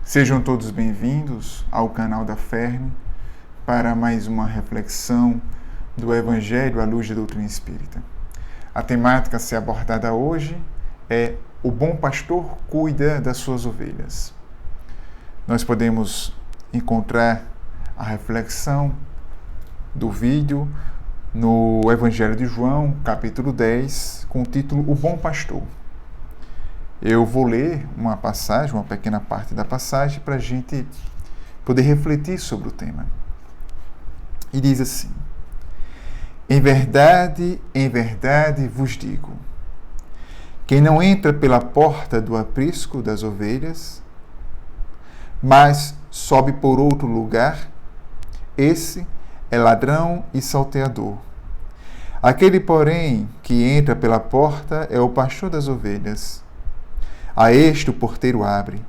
Sejam todos bem-vindos ao canal da Ferne para mais uma reflexão do Evangelho à luz da doutrina espírita. A temática a ser abordada hoje é o bom pastor cuida das suas ovelhas. Nós podemos encontrar a reflexão do vídeo no Evangelho de João, capítulo 10, com o título O Bom Pastor. Eu vou ler uma passagem, uma pequena parte da passagem, para a gente poder refletir sobre o tema. E diz assim: em verdade vos digo, quem não entra pela porta do aprisco das ovelhas, mas sobe por outro lugar, esse é ladrão e salteador. Aquele, porém, que entra pela porta é o pastor das ovelhas. A este o porteiro abre,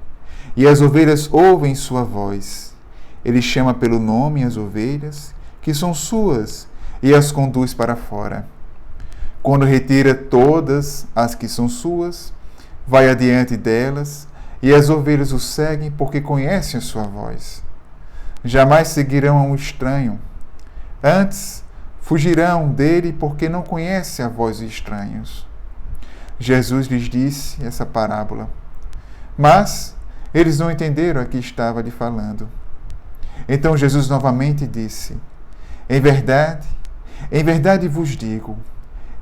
e as ovelhas ouvem sua voz. Ele chama pelo nome as ovelhas, que são suas, e as conduz para fora. Quando retira todas as que são suas, vai adiante delas, e as ovelhas o seguem porque conhecem a sua voz. Jamais seguirão a um estranho. Antes, fugirão dele porque não conhecem a voz de estranhos. Jesus lhes disse essa parábola, mas eles não entenderam a que estava lhe falando. Então Jesus novamente disse: em verdade vos digo,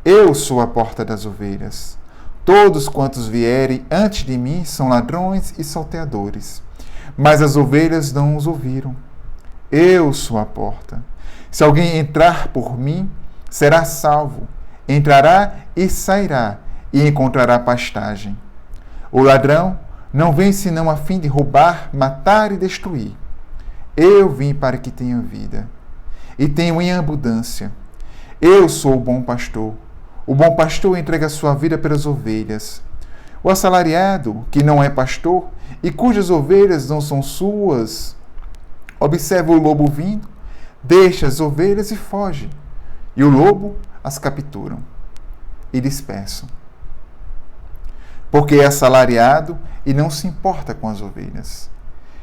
eu sou a porta das ovelhas. Todos quantos vierem antes de mim são ladrões e salteadores, mas as ovelhas não os ouviram. Eu sou a porta. Se alguém entrar por mim, será salvo. Entrará e sairá, e encontrará pastagem. O ladrão não vem senão a fim de roubar, matar e destruir. Eu vim para que tenham vida, e tenham em abundância. Eu sou o bom pastor. O bom pastor entrega a sua vida pelas ovelhas. O assalariado, que não é pastor, e cujas ovelhas não são suas, observa o lobo vindo, deixa as ovelhas e foge, e o lobo as capturam e dispersam. Porque é assalariado e não se importa com as ovelhas.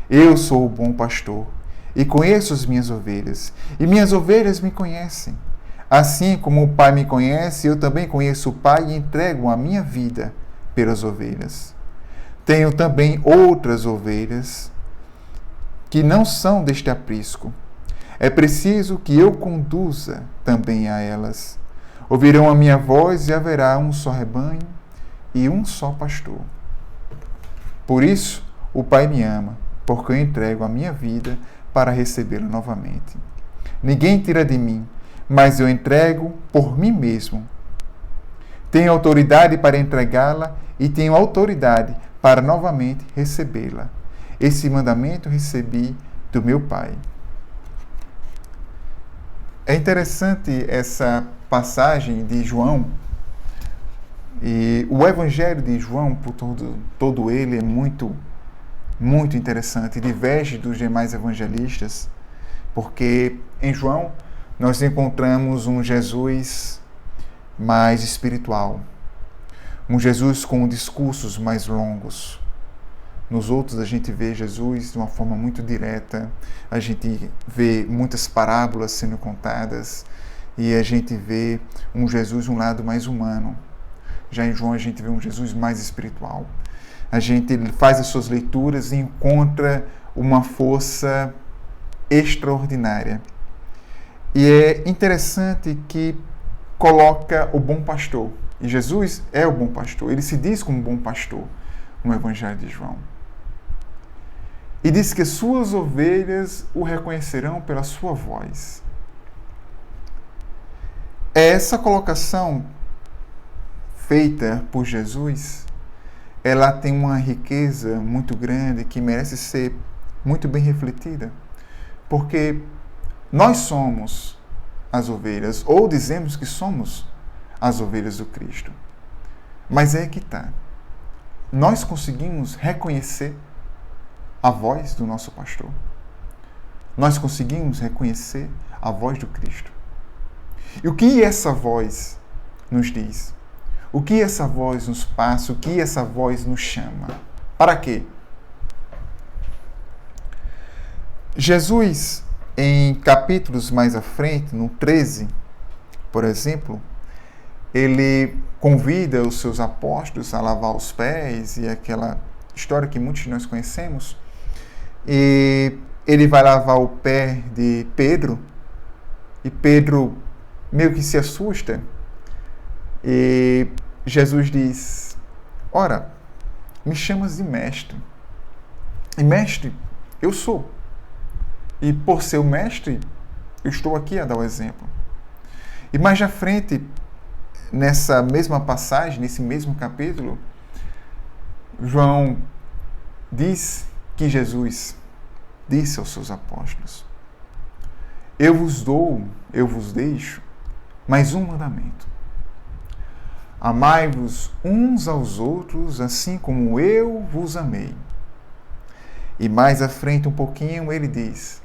Eu sou o bom pastor e conheço as minhas ovelhas, e minhas ovelhas me conhecem. Assim como o Pai me conhece, eu também conheço o Pai e entrego a minha vida pelas ovelhas. Tenho também outras ovelhas que não são deste aprisco. É preciso que eu conduza também a elas. Ouvirão a minha voz e haverá um só rebanho e um só pastor. Por isso, o Pai me ama, porque eu entrego a minha vida para recebê-lo novamente. Ninguém tira de mim, mas eu entrego por mim mesmo. Tenho autoridade para entregá-la e tenho autoridade para novamente recebê-la. Esse mandamento recebi do meu Pai. É interessante essa passagem de João. E o Evangelho de João, por todo ele, é muito interessante, diverge dos demais evangelistas, porque em João nós encontramos um Jesus mais espiritual, um Jesus com discursos mais longos. Nos outros a gente vê Jesus de uma forma muito direta, a gente vê muitas parábolas sendo contadas e a gente vê um Jesus um lado mais humano. Já em João a gente vê um Jesus mais espiritual. A gente faz as suas leituras e encontra uma força extraordinária. E é interessante que coloca o bom pastor. E Jesus é o bom pastor. Ele se diz como bom pastor no Evangelho de João. E diz que suas ovelhas o reconhecerão pela sua voz. Essa colocação feita por Jesus, ela tem uma riqueza muito grande que merece ser muito bem refletida, porque nós somos as ovelhas, ou dizemos que somos as ovelhas do Cristo. Mas é que está. Nós conseguimos reconhecer a voz do nosso pastor. Nós conseguimos reconhecer a voz do Cristo. E o que essa voz nos diz? O que essa voz nos passa? O que essa voz nos chama? Para quê? Jesus, em capítulos mais à frente, no 13, por exemplo, ele convida os seus apóstolos a lavar os pés, e aquela história que muitos de nós conhecemos, e ele vai lavar o pé de Pedro, e Pedro meio que se assusta, e Jesus diz: ora, me chamas de mestre, e mestre eu sou, e por ser o mestre, eu estou aqui a dar o exemplo. E mais à frente, nessa mesma passagem, nesse mesmo capítulo, João diz que Jesus disse aos seus apóstolos: eu vos dou, eu vos deixo mais um mandamento. Amai-vos uns aos outros, assim como eu vos amei. E mais à frente um pouquinho ele diz: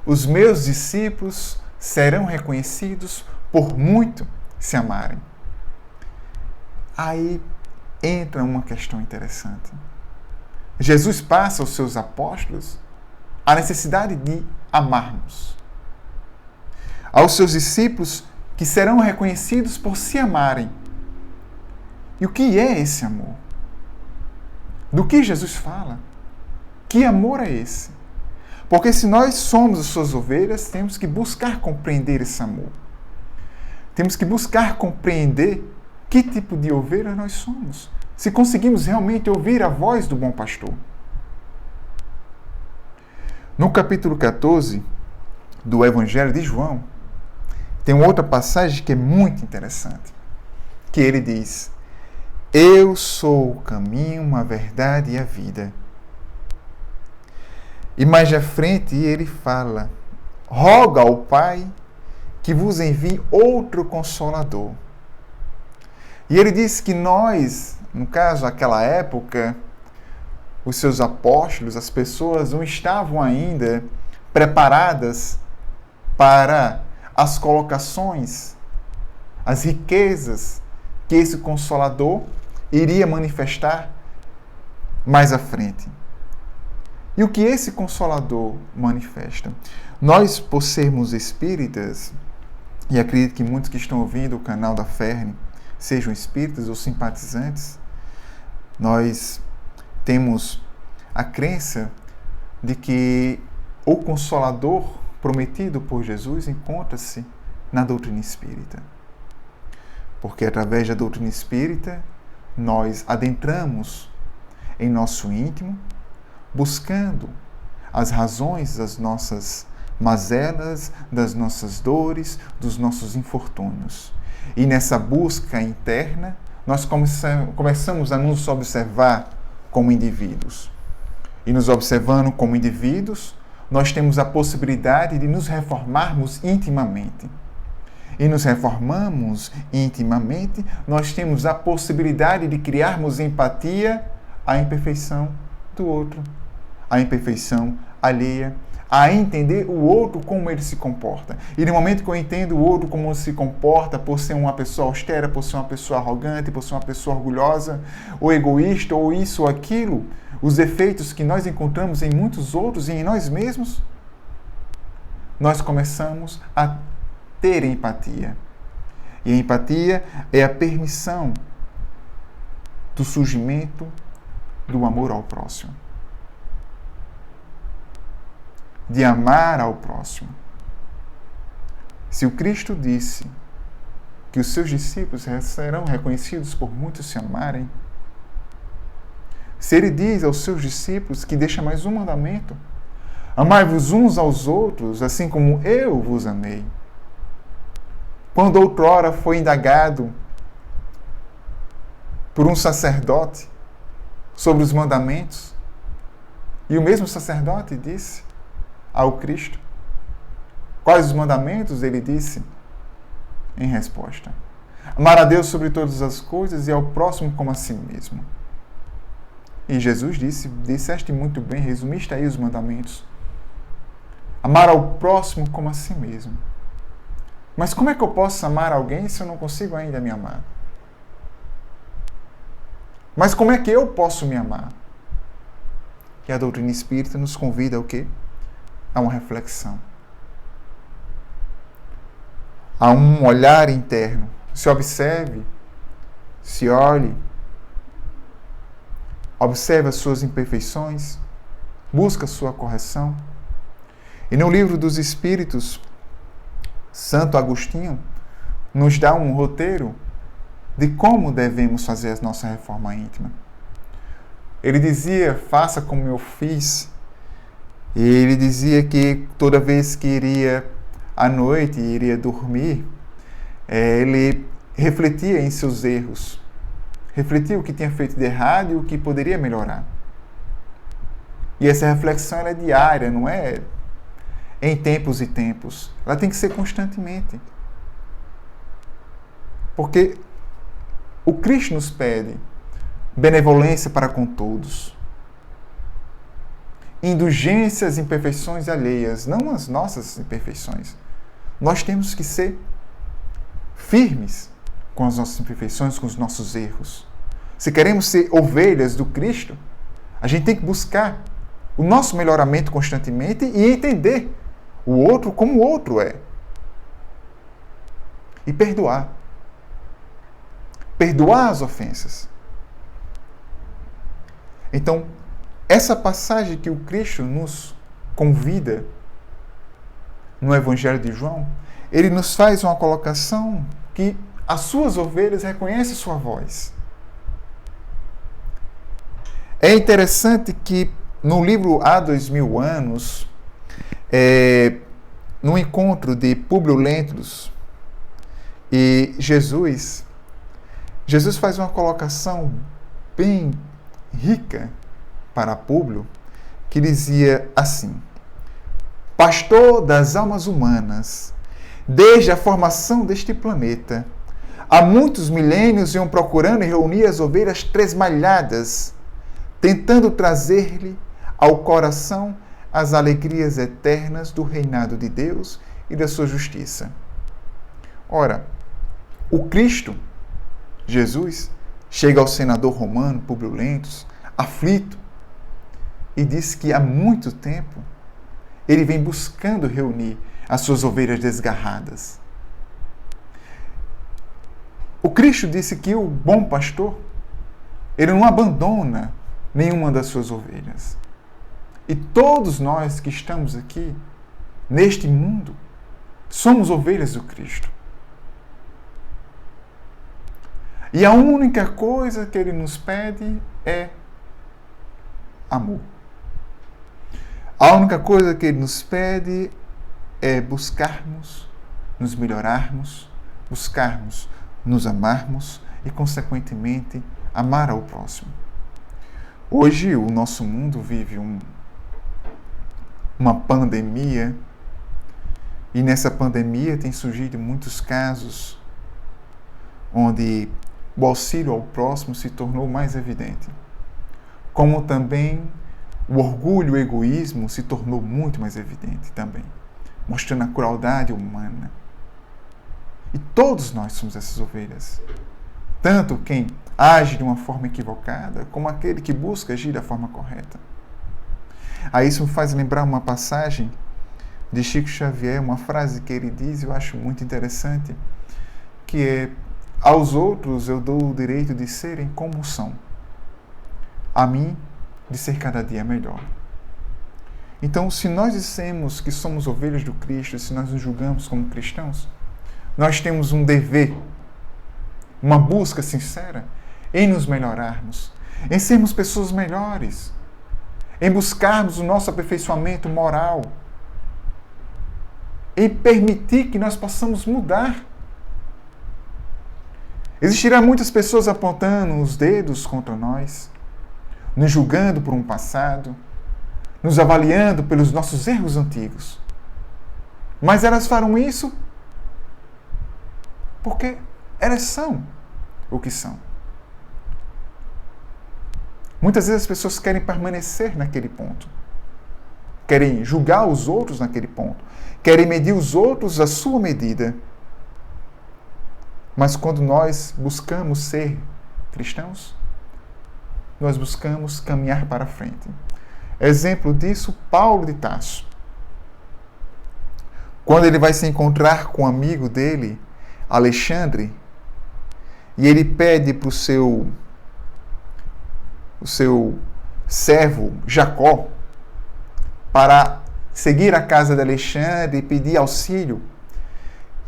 os meus discípulos serão reconhecidos por muito se amarem. Aí entra uma questão interessante. Jesus passa aos seus apóstolos a necessidade de amarmos. Aos seus discípulos, que serão reconhecidos por se amarem. E o que é esse amor? Do que Jesus fala? Que amor é esse? Porque se nós somos as suas ovelhas, temos que buscar compreender esse amor. Temos que buscar compreender que tipo de ovelha nós somos. Se conseguimos realmente ouvir a voz do bom pastor. No capítulo 14 do Evangelho de João, tem uma outra passagem que é muito interessante. Que ele diz: eu sou o caminho, a verdade e a vida. E mais à frente ele fala: roga ao Pai que vos envie outro Consolador. E ele diz que nós, no caso, naquela época, os seus apóstolos, as pessoas não estavam ainda preparadas para as colocações, as riquezas que esse Consolador iria manifestar mais à frente. E o que esse Consolador manifesta? Nós, por sermos espíritas, e acredito que muitos que estão ouvindo o canal da Ferne sejam espíritas ou simpatizantes, nós temos a crença de que o Consolador prometido por Jesus encontra-se na doutrina espírita. Porque através da doutrina espírita, nós adentramos em nosso íntimo, buscando as razões das nossas mazelas, das nossas dores, dos nossos infortúnios. E nessa busca interna, nós começamos a nos observar como indivíduos. E nos observando como indivíduos, nós temos a possibilidade de nos reformarmos intimamente. E nos reformamos intimamente, nós temos a possibilidade de criarmos empatia à imperfeição do outro, à imperfeição alheia, a entender o outro como ele se comporta. E no momento que eu entendo o outro como se comporta, por ser uma pessoa austera, por ser uma pessoa arrogante, por ser uma pessoa orgulhosa, ou egoísta, ou isso ou aquilo, os efeitos que nós encontramos em muitos outros e em nós mesmos, nós começamos a ter empatia. E a empatia é a permissão do surgimento do amor ao próximo. De amar ao próximo. Se o Cristo disse que os seus discípulos serão reconhecidos por muitos se amarem, se ele diz aos seus discípulos que deixa mais um mandamento: amai-vos uns aos outros, assim como eu vos amei. Quando outrora foi indagado por um sacerdote sobre os mandamentos, e o mesmo sacerdote disse ao Cristo quais os mandamentos, ele disse em resposta: amar a Deus sobre todas as coisas e ao próximo como a si mesmo. E Jesus disseste muito bem, resumiste aí os mandamentos. Amar ao próximo como a si mesmo. Mas como é que eu posso amar alguém se eu não consigo ainda me amar? Mas como é que eu posso me amar? E a doutrina espírita nos convida ao quê? a uma reflexão, a um olhar interno. Se observe, se olhe, observe as suas imperfeições, busca a sua correção. E no Livro dos Espíritos, Santo Agostinho nos dá um roteiro de como devemos fazer a nossa reforma íntima. Ele dizia, faça como eu fiz. E ele dizia que toda vez que iria à noite e iria dormir, ele refletia em seus erros. Refletia o que tinha feito de errado e o que poderia melhorar. E essa reflexão ela é diária, não é em tempos e tempos. Ela tem que ser constantemente. Porque o Cristo nos pede benevolência para com todos. Indulgência às imperfeições alheias, não às nossas imperfeições. Nós temos que ser firmes com as nossas imperfeições, com os nossos erros. Se queremos ser ovelhas do Cristo, a gente tem que buscar o nosso melhoramento constantemente e entender o outro como o outro é. E perdoar. Perdoar as ofensas. Então, essa passagem que o Cristo nos convida no Evangelho de João, ele nos faz uma colocação que as suas ovelhas reconhecem sua voz. É interessante que no livro Há 2000 anos, no encontro de Públio Lentulus e Jesus faz uma colocação bem rica para Públio, que dizia assim: pastor das almas humanas, desde a formação deste planeta, há muitos milênios iam procurando e reunir as ovelhas tresmalhadas, tentando trazer-lhe ao coração as alegrias eternas do reinado de Deus e da sua justiça. Ora, o Cristo, Jesus, chega ao senador romano, Públio Lentulus, aflito, e diz que há muito tempo ele vem buscando reunir as suas ovelhas desgarradas. O Cristo disse que o bom pastor, ele não abandona nenhuma das suas ovelhas. E todos nós que estamos aqui, neste mundo, somos ovelhas do Cristo. E a única coisa que ele nos pede é amor. A única coisa que ele nos pede é buscarmos, nos melhorarmos, buscarmos, nos amarmos e, consequentemente, amar ao próximo. Hoje, o nosso mundo vive uma pandemia e nessa pandemia tem surgido muitos casos onde o auxílio ao próximo se tornou mais evidente. Como também o orgulho e o egoísmo se tornou muito mais evidente também, mostrando a crueldade humana. E todos nós somos essas ovelhas. Tanto quem age de uma forma equivocada, como aquele que busca agir da forma correta. Aí isso me faz lembrar uma passagem de Chico Xavier, uma frase que ele diz, eu acho muito interessante, que é: aos outros eu dou o direito de serem como são. A mim, de ser cada dia melhor. Então, se nós dissemos que somos ovelhas do Cristo, se nós nos julgamos como cristãos, nós temos um dever, uma busca sincera em nos melhorarmos, em sermos pessoas melhores, em buscarmos o nosso aperfeiçoamento moral, em permitir que nós possamos mudar. Existirão muitas pessoas apontando os dedos contra nós, nos julgando por um passado, nos avaliando pelos nossos erros antigos. Mas elas farão isso porque elas são o que são. Muitas vezes as pessoas querem permanecer naquele ponto. Querem julgar os outros naquele ponto. Querem medir os outros à sua medida. Mas quando nós buscamos ser cristãos, nós buscamos caminhar para frente. Exemplo disso, Paulo de Tarso. quando ele vai se encontrar com um amigo dele, Alexandre, e ele pede para o seu servo Jacó para seguir a casa de Alexandre e pedir auxílio.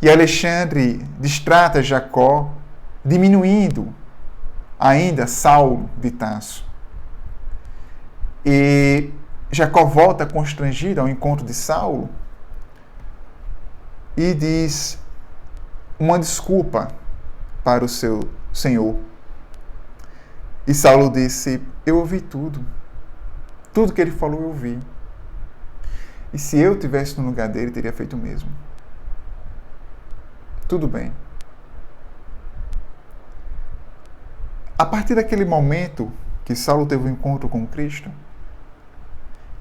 E Alexandre distrata Jacó, diminuindo ainda Saulo de Tarso. E Jacó volta constrangido ao encontro de Saulo e diz uma desculpa para o seu senhor. E Saulo disse: eu ouvi tudo. Tudo que ele falou eu ouvi. E se eu tivesse no lugar dele, teria feito o mesmo. Tudo bem. A partir daquele momento que Saulo teve um encontro com Cristo,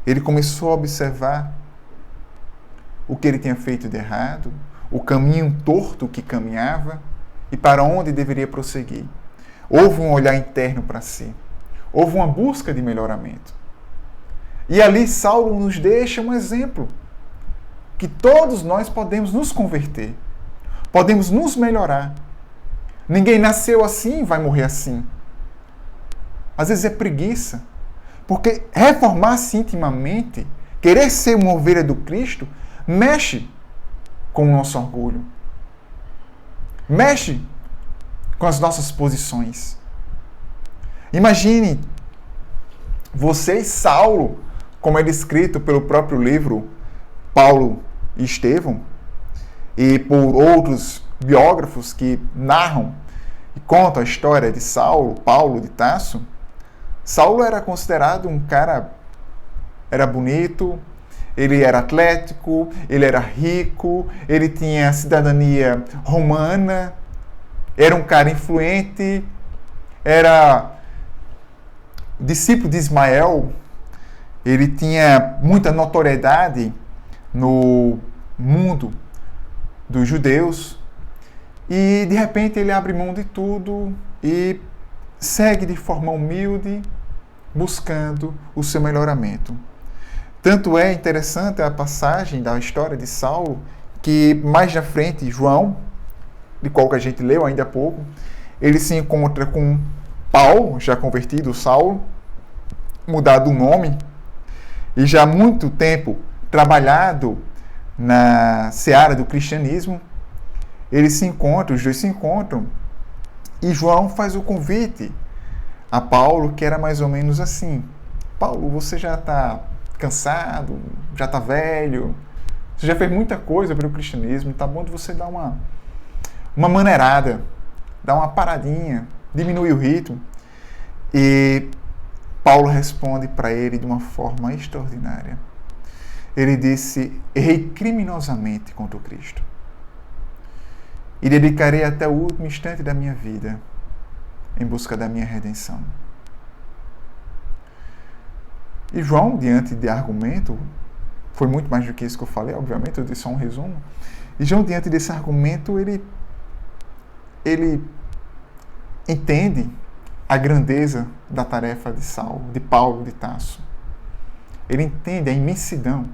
ele começou a observar o que ele tinha feito de errado, o caminho torto que caminhava e para onde deveria prosseguir. Houve um olhar interno para si. Houve uma busca de melhoramento. E ali Saulo nos deixa um exemplo que todos nós podemos nos converter. Podemos nos melhorar. Ninguém nasceu assim e vai morrer assim. Às vezes é preguiça. Porque reformar-se intimamente, querer ser uma ovelha do Cristo, mexe com o nosso orgulho. Mexe com as nossas posições. Imagine você e Saulo, como é descrito pelo próprio livro Paulo e Estevão, e por outros biógrafos que narram e contam a história de Saulo, Paulo de Tarso. Saulo era considerado um cara, era bonito, ele era atlético, ele era rico, ele tinha cidadania romana, era um cara influente, era discípulo de Ismael, ele tinha muita notoriedade no mundo dos judeus, e de repente ele abre mão de tudo e segue de forma humilde, buscando o seu melhoramento. Tanto é interessante a passagem da história de Saulo, que mais na frente, João, de qual que a gente leu ainda há pouco, ele se encontra com Paulo, já convertido, Saulo, mudado o nome, e já há muito tempo trabalhado na seara do cristianismo. Eles se encontram, os dois se encontram, e João faz o convite a Paulo, que era mais ou menos assim: Paulo, você já está cansado, já está velho, você já fez muita coisa pelo cristianismo, está bom de você dar uma maneirada, dar uma paradinha, diminuir o ritmo. E Paulo responde para ele de uma forma extraordinária. Ele disse: errei criminosamente contra o Cristo e dedicarei até o último instante da minha vida em busca da minha redenção. E João, diante de argumento, foi muito mais do que isso que eu falei, obviamente, eu disse só um resumo. E João, diante desse argumento, ele entende a grandeza da tarefa de Saulo, de Paulo de Tarso. Ele entende a imensidão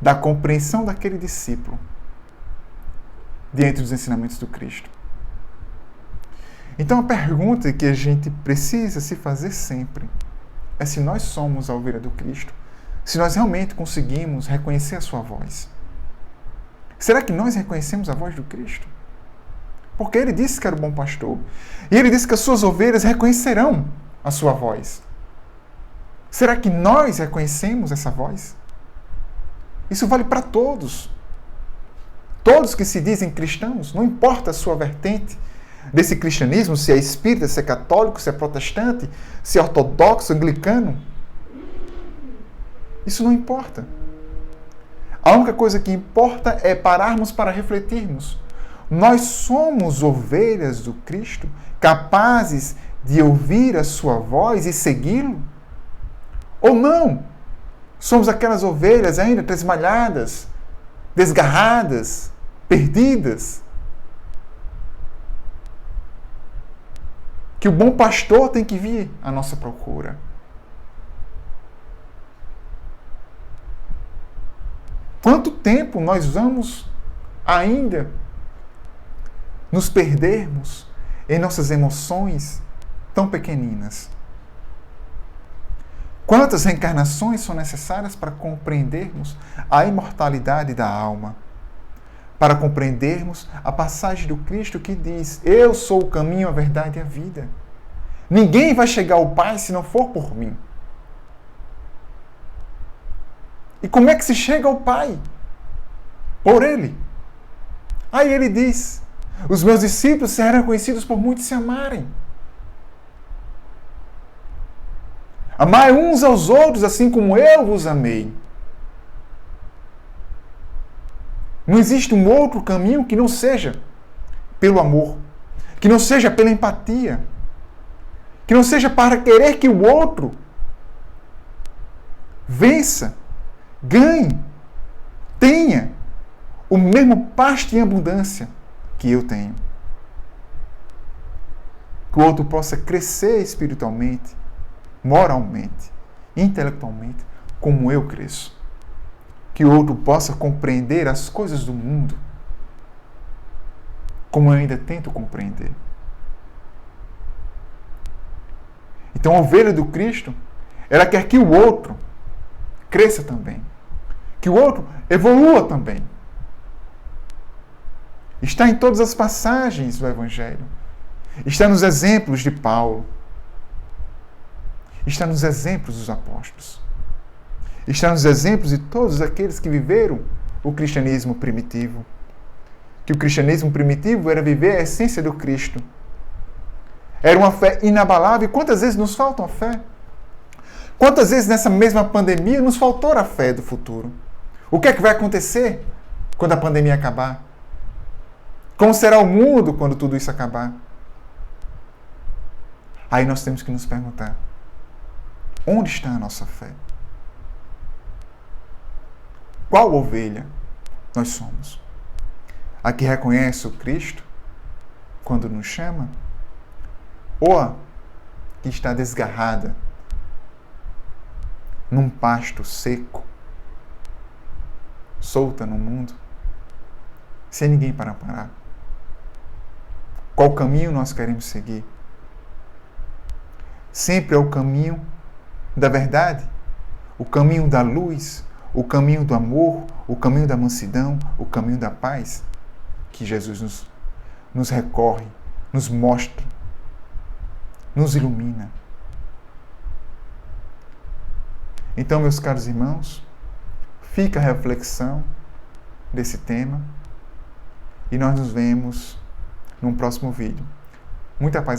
da compreensão daquele discípulo diante dos ensinamentos do Cristo. Então a pergunta que a gente precisa se fazer sempre é se nós somos a ovelha do Cristo, se nós realmente conseguimos reconhecer a sua voz. Será que nós reconhecemos a voz do Cristo? Porque ele disse que era o bom pastor. E ele disse que as suas ovelhas reconhecerão a sua voz. Será que nós reconhecemos essa voz? Isso vale para todos. Todos que se dizem cristãos, não importa a sua vertente desse cristianismo, se é espírita, se é católico, se é protestante, se é ortodoxo, anglicano. Isso não importa. A única coisa que importa é pararmos para refletirmos. Nós somos ovelhas do Cristo, capazes de ouvir a sua voz e segui-lo? Ou não? Somos aquelas ovelhas ainda tresmalhadas, desgarradas, perdidas, que o bom pastor tem que vir à nossa procura. Quanto tempo nós vamos ainda nos perdermos em nossas emoções tão pequeninas? Quantas reencarnações são necessárias para compreendermos a imortalidade da alma? Para compreendermos a passagem do Cristo que diz: eu sou o caminho, a verdade e a vida. Ninguém vai chegar ao Pai se não for por mim. E como é que se chega ao Pai? Por Ele. Aí Ele diz: os meus discípulos serão conhecidos por muitos se amarem. Amai uns aos outros, assim como eu vos amei. Não existe um outro caminho que não seja pelo amor, que não seja pela empatia, que não seja para querer que o outro vença, ganhe, tenha o mesmo pasto em abundância que eu tenho. Que o outro possa crescer espiritualmente, moralmente, intelectualmente, como eu cresço. Que o outro possa compreender as coisas do mundo como eu ainda tento compreender. Então a ovelha do Cristo, ela quer que o outro cresça também. Que o outro evolua também. Está em todas as passagens do Evangelho. Está nos exemplos de Paulo. Está nos exemplos dos apóstolos. Está nos exemplos de todos aqueles que viveram o cristianismo primitivo. Que o cristianismo primitivo era viver a essência do Cristo. Era uma fé inabalável. E quantas vezes nos falta a fé? Quantas vezes nessa mesma pandemia nos faltou a fé do futuro? O que é que vai acontecer quando a pandemia acabar? Como será o mundo quando tudo isso acabar? Aí nós temos que nos perguntar: onde está a nossa fé? Qual ovelha nós somos? A que reconhece o Cristo quando nos chama? Ou a que está desgarrada num pasto seco, solta no mundo, sem ninguém para amparar? Qual caminho nós queremos seguir? Sempre é o caminho da verdade, o caminho da luz, o caminho do amor, o caminho da mansidão, o caminho da paz, que Jesus nos recorre, nos mostra, nos ilumina. Então, meus caros irmãos, fica a reflexão desse tema e nós nos vemos num próximo vídeo. Muita paz.